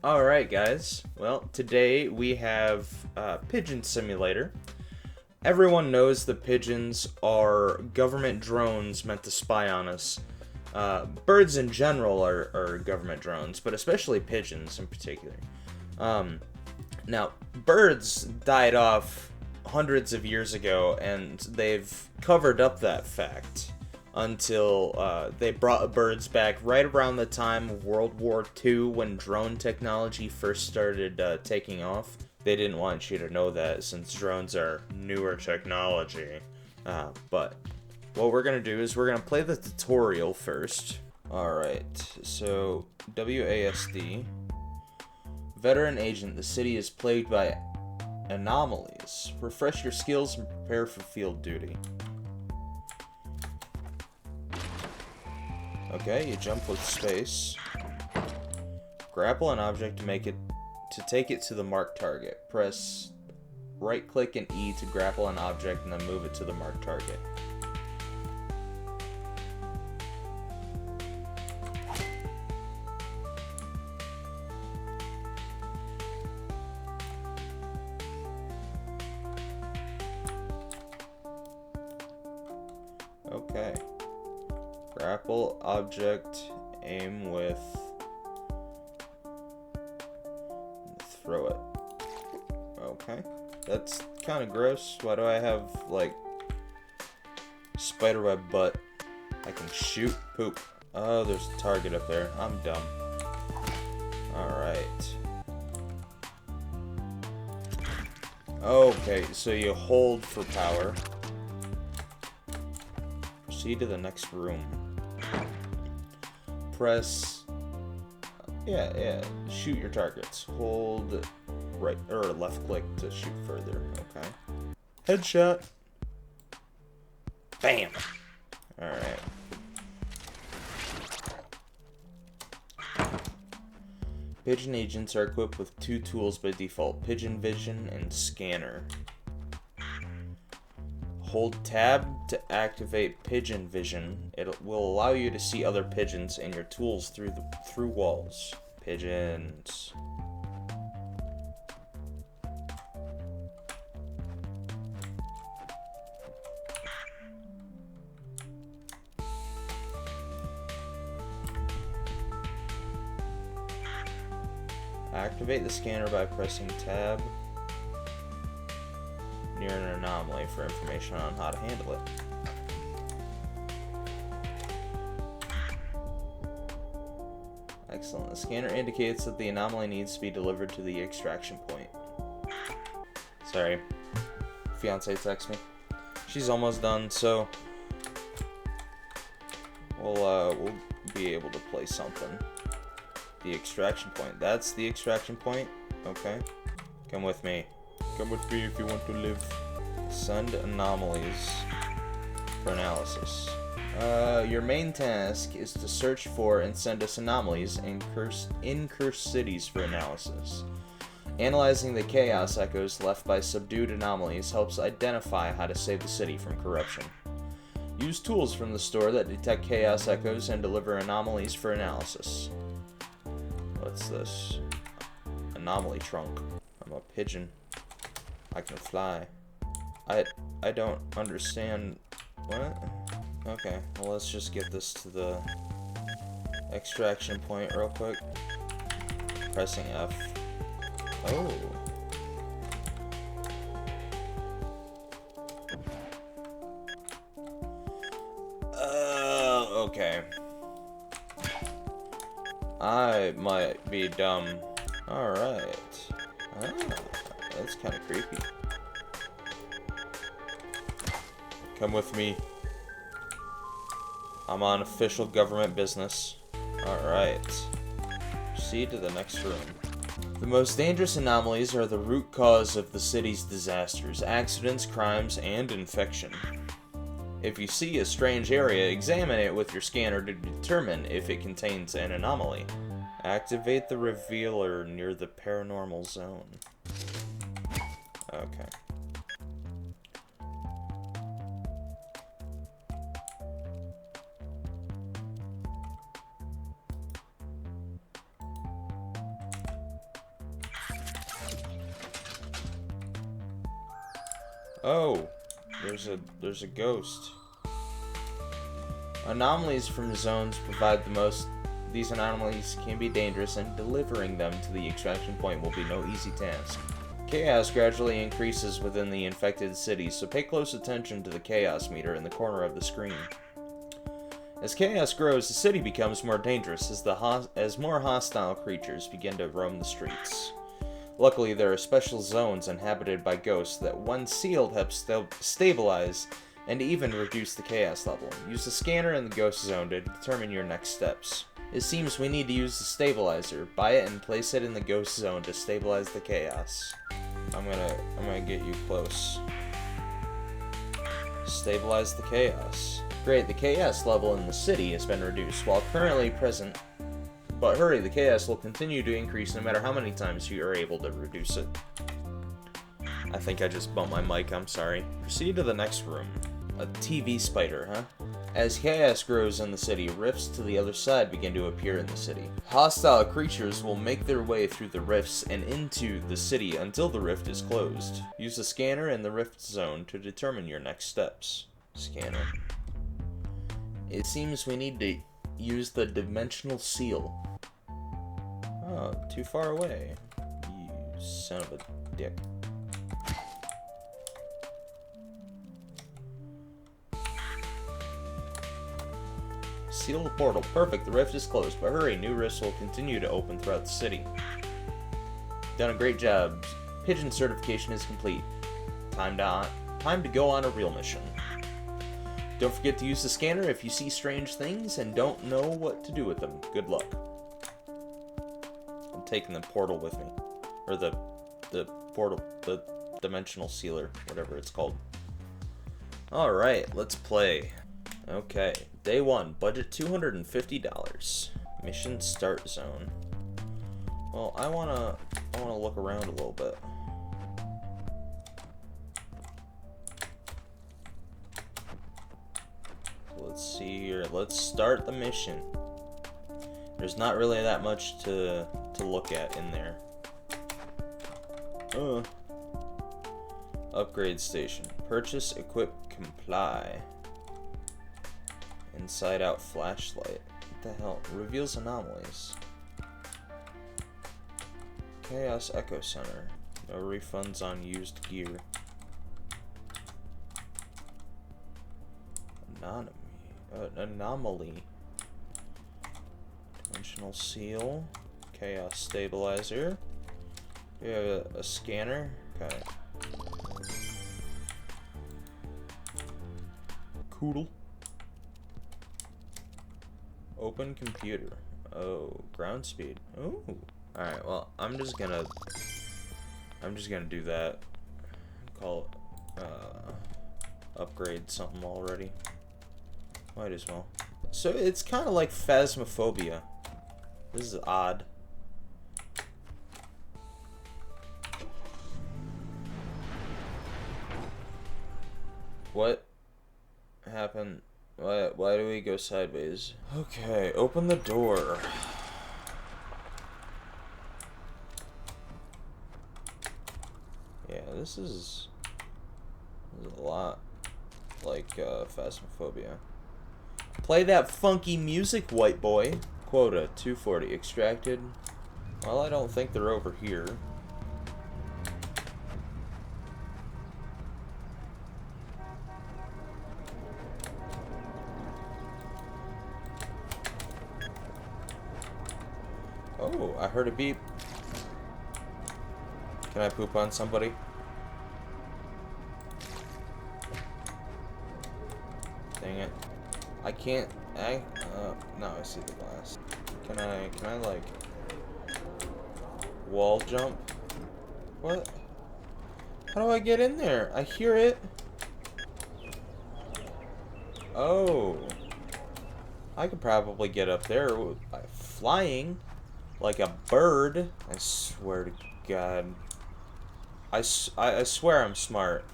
Alright, guys. Well, today we have Pigeon Simulator. Everyone knows that pigeons are government drones meant to spy on us. Birds in general are government drones, but especially pigeons in particular. Now, birds died off hundreds of years ago, and they've covered up that fact until they brought birds back right around the time of World War II when drone technology first started taking off. They didn't want you to know that since drones are newer technology. But what we're going to do is we're going to play the tutorial first. Alright, so WASD. Veteran agent, the city is plagued by anomalies. Refresh your skills and prepare for field duty. Okay, you jump with space. Grapple an object to take it to the marked target. Press right click and E to grapple an object and then move it to the marked target. Okay. Grapple object, aim with, throw it. Okay. That's kind of gross. Why do I have, like, spiderweb butt? I can shoot poop. Oh, there's a target up there. I'm dumb. Alright. Okay, so you hold for power. Proceed to the next room. Press, shoot your targets. Hold right or left click to shoot further. Okay. Headshot. Bam. All right. Pigeon agents are equipped with two tools by default: Pigeon Vision and Scanner. Hold tab to activate Pigeon Vision. It will allow you to see other pigeons and your tools through walls. Pigeons. Activate the scanner by pressing tab near an anomaly for information on how to handle it. Excellent. The scanner indicates that the anomaly needs to be delivered to the extraction point. Sorry. Fiance texts me. She's almost done, so we'll be able to play something. The extraction point. That's the extraction point? Okay. Come with me. Come with me if you want to live. Send anomalies for analysis. Your main task is to search for and send us anomalies in cursed cities for analysis. Analyzing the chaos echoes left by subdued anomalies helps identify how to save the city from corruption. Use tools from the store that detect chaos echoes and deliver anomalies for analysis. What's this? Anomaly trunk. I'm a pigeon. I can fly. I don't understand. What? Okay, well let's just get this to the extraction point real quick. Pressing F. Oh. Okay. I might be dumb. Alright. Ah, that's kind of creepy. Come with me. I'm on official government business. Alright. Proceed to the next room. The most dangerous anomalies are the root cause of the city's disasters, accidents, crimes, and infection. If you see a strange area, examine it with your scanner to determine if it contains an anomaly. Activate the revealer near the paranormal zone. Okay. Oh, there's a ghost. Anomalies from zones provide the most. These anomalies can be dangerous, and delivering them to the extraction point will be no easy task. Chaos gradually increases within the infected city, so pay close attention to the chaos meter in the corner of the screen. As chaos grows, the city becomes more dangerous as more hostile creatures begin to roam the streets. Luckily, there are special zones inhabited by ghosts that, when sealed, help stabilize and even reduce the chaos level. Use the scanner in the ghost zone to determine your next steps. It seems we need to use the stabilizer. Buy it and place it in the ghost zone to stabilize the chaos. I'm gonna get you close. Stabilize the chaos. Great, the chaos level in the city has been reduced while currently present. But hurry, the chaos will continue to increase no matter how many times you are able to reduce it. I think I just bumped my mic, I'm sorry. Proceed to the next room. A TV spider, huh? As chaos grows in the city, rifts to the other side begin to appear in the city. Hostile creatures will make their way through the rifts and into the city until the rift is closed. Use the scanner in the rift zone to determine your next steps. Scanner. It seems we need to use the dimensional seal. Oh, too far away. You son of a dick. Seal the portal. Perfect, the rift is closed, but hurry, new rifts will continue to open throughout the city. Done a great job. Pigeon certification is complete. Time to go on a real mission. Don't forget to use the scanner if you see strange things and don't know what to do with them. Good luck. I'm taking the portal with me. Or the portal, the dimensional sealer, whatever it's called. Alright, let's play. Okay, day 1, budget $250. Mission start zone. Well, I wanna look around a little bit. Let's see here. Let's start the mission. There's not really that much to look at in there. Upgrade station. Purchase, equip, comply. Inside out flashlight. What the hell? Reveals anomalies. Chaos Echo Center. No refunds on used gear. Anomaly. Dimensional seal. Chaos stabilizer. We have a scanner. Okay. Coodle. Open computer. Oh, ground speed. Oh. Alright, well, I'm just gonna do that. Call it, upgrade something already. Might as well. So it's kind of like Phasmophobia. This is odd. What happened? Why do we go sideways? Okay, open the door. Yeah, this is a lot like Phasmophobia. Play that funky music, white boy. Quota 240 extracted. Well, I don't think they're over here. Oh, I heard a beep. Can I poop on somebody? Dang it. I can't. No, I see the glass. Can I like wall jump? What? How do I get in there? I hear it. Oh. I could probably get up there by flying like a bird. I swear to God. I swear I'm smart.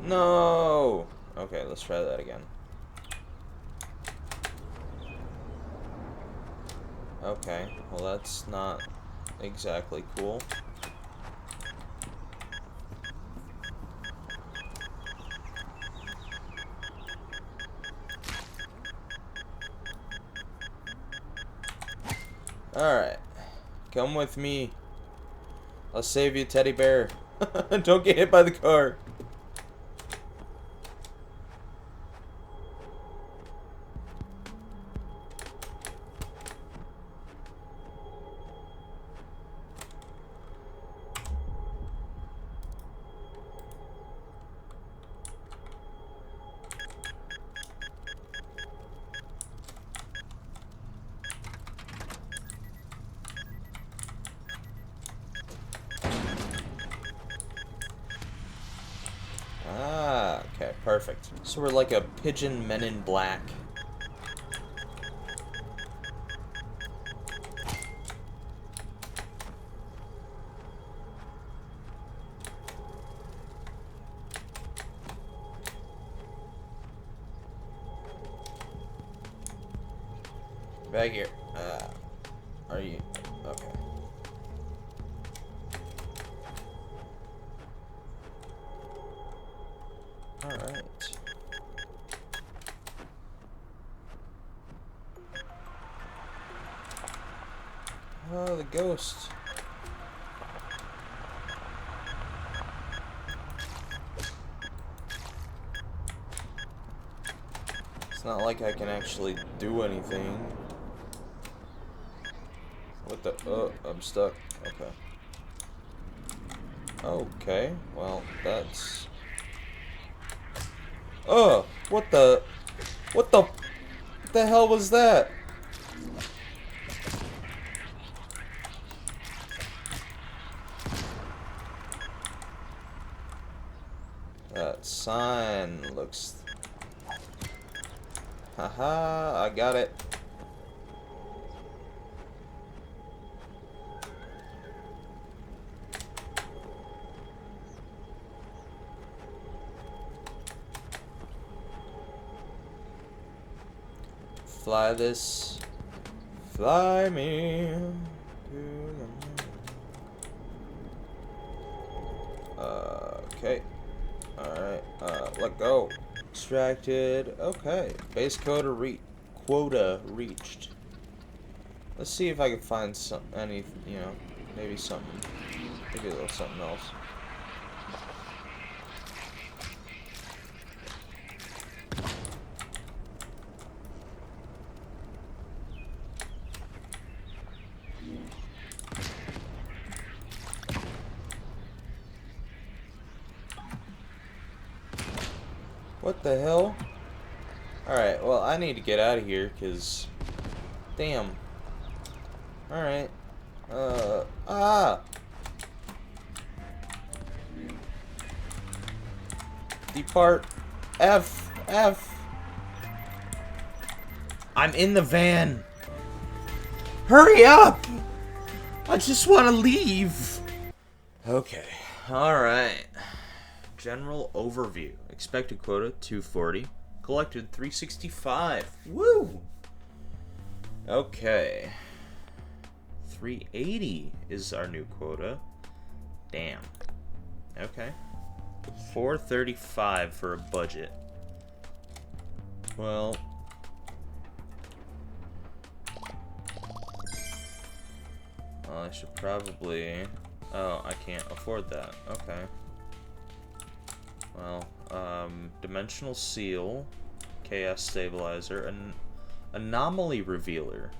No! Okay, let's try that again. Okay, well that's not exactly cool. Alright. Come with me. I'll save you, teddy bear. Don't get hit by the car. Ah, okay, perfect. So we're like a pigeon men in black. Back here. Are you... Okay. Alright. Oh, the ghost. It's not like I can actually do anything. What the... Oh, I'm stuck. Okay. Okay, well, that's... Oh, what the... What the hell was that? That sign looks... Haha, I got it. Fly this, fly me to the moon. Okay. Alright, let go. Extracted. Okay. Base quota reached. Let's see if I can find maybe something. Maybe a little something else. What the hell? Alright, well, I need to get out of here, because... Damn. Alright. Depart. F. I'm in the van. Hurry up! I just want to leave. Okay. Alright. General overview. Expected quota 240. Collected 365. Woo! Okay. 380 is our new quota. Damn. Okay. 435 for a budget. Well. I should probably... Oh, I can't afford that. Okay. Well, Dimensional Seal, Chaos Stabilizer, and Anomaly Revealer.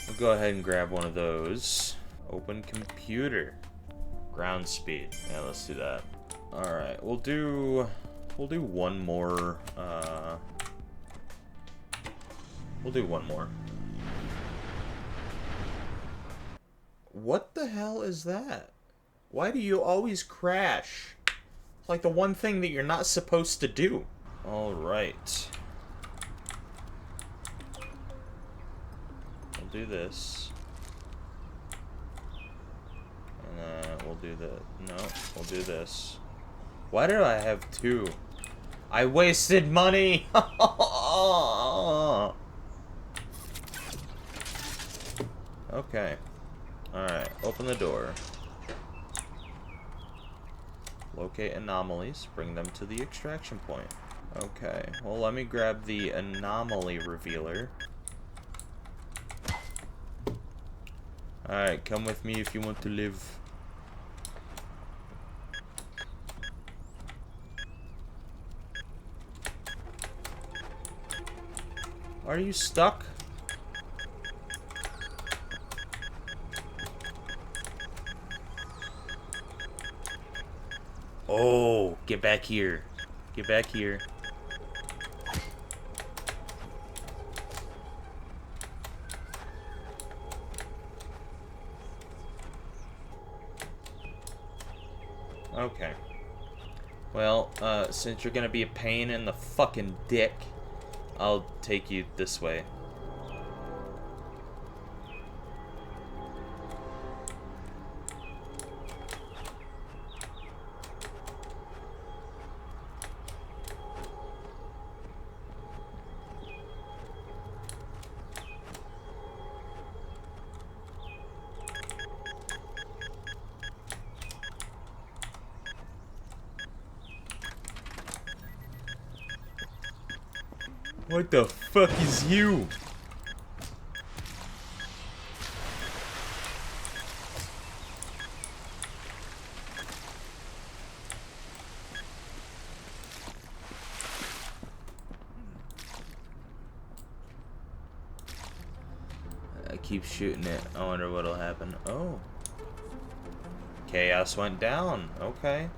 We'll go ahead and grab one of those. Open Computer. Ground Speed. Yeah, let's do that. Alright, we'll do one more, we'll do one more. What the hell is that? Why do you always crash? It's like the one thing that you're not supposed to do. Alright. We'll do this. And then we'll do we'll do this. Why did I have two? I wasted money! Okay. Alright, open the door. Locate anomalies, bring them to the extraction point. Okay, well let me grab the anomaly revealer. Alright, come with me if you want to live. Are you stuck? Oh, get back here. Get back here. Okay. Well, since you're gonna be a pain in the fucking dick, I'll take you this way. What the fuck is you? I keep shooting it. I wonder what'll happen. Oh. Chaos went down. Okay.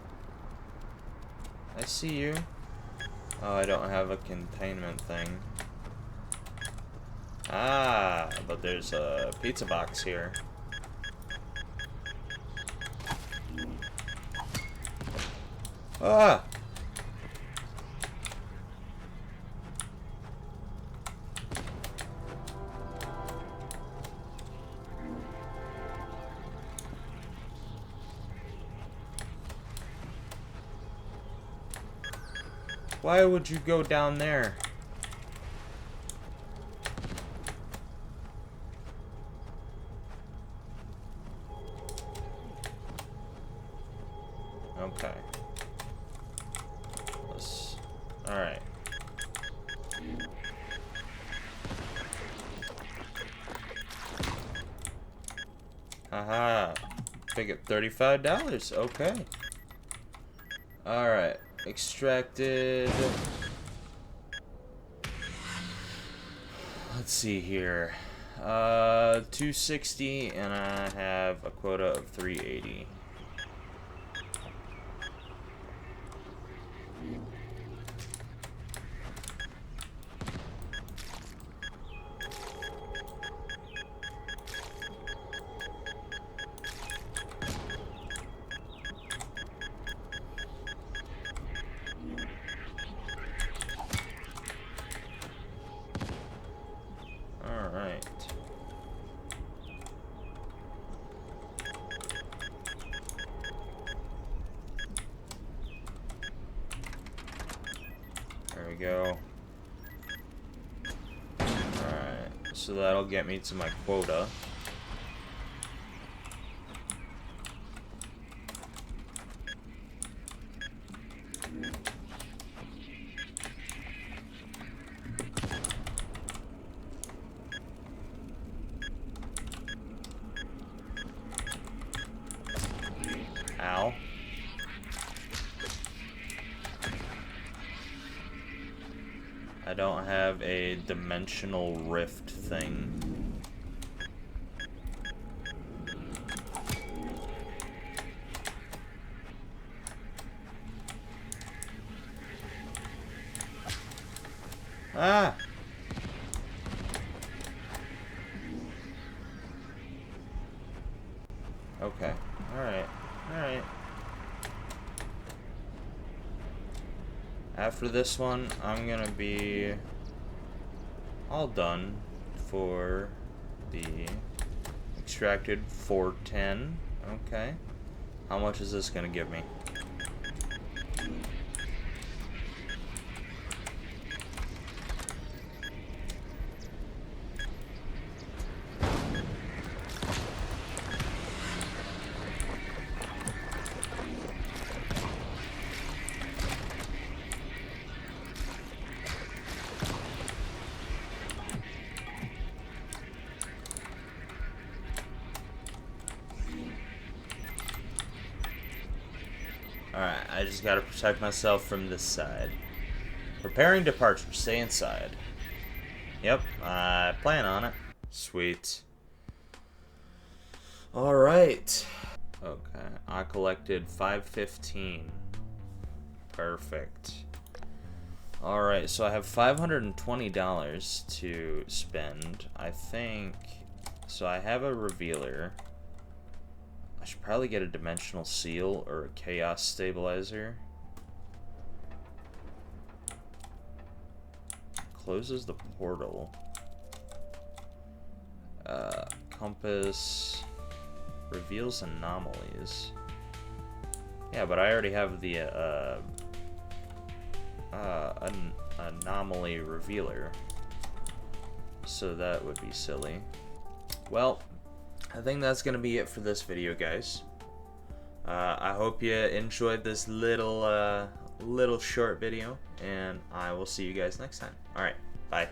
I see you. Oh, I don't have a containment thing. Ah, but there's a pizza box here. Ah! Why would you go down there? Okay. Alright. Haha. Figured $35. Okay. Alright. Extracted. Let's see here. 260, and I have a quota of 380. There we go. Alright, so that'll get me to my quota. Ow. I don't have a dimensional rift thing. Ah! Okay. Alright. Alright. After this one, I'm gonna be all done for the extracted 410. Okay. How much is this gonna give me? Alright, I just gotta protect myself from this side. Preparing departure. Stay inside. Yep, I plan on it. Sweet. Alright. Okay, I collected 515. Perfect. Alright, so I have $520 to spend. I think... So I have a revealer. I should probably get a dimensional seal or a chaos stabilizer. Closes the portal. Compass reveals anomalies. Yeah, but I already have the an anomaly revealer, so that would be silly. Well, I think that's gonna be it for this video, guys. I hope you enjoyed this little short video, and I will see you guys next time. All right, bye.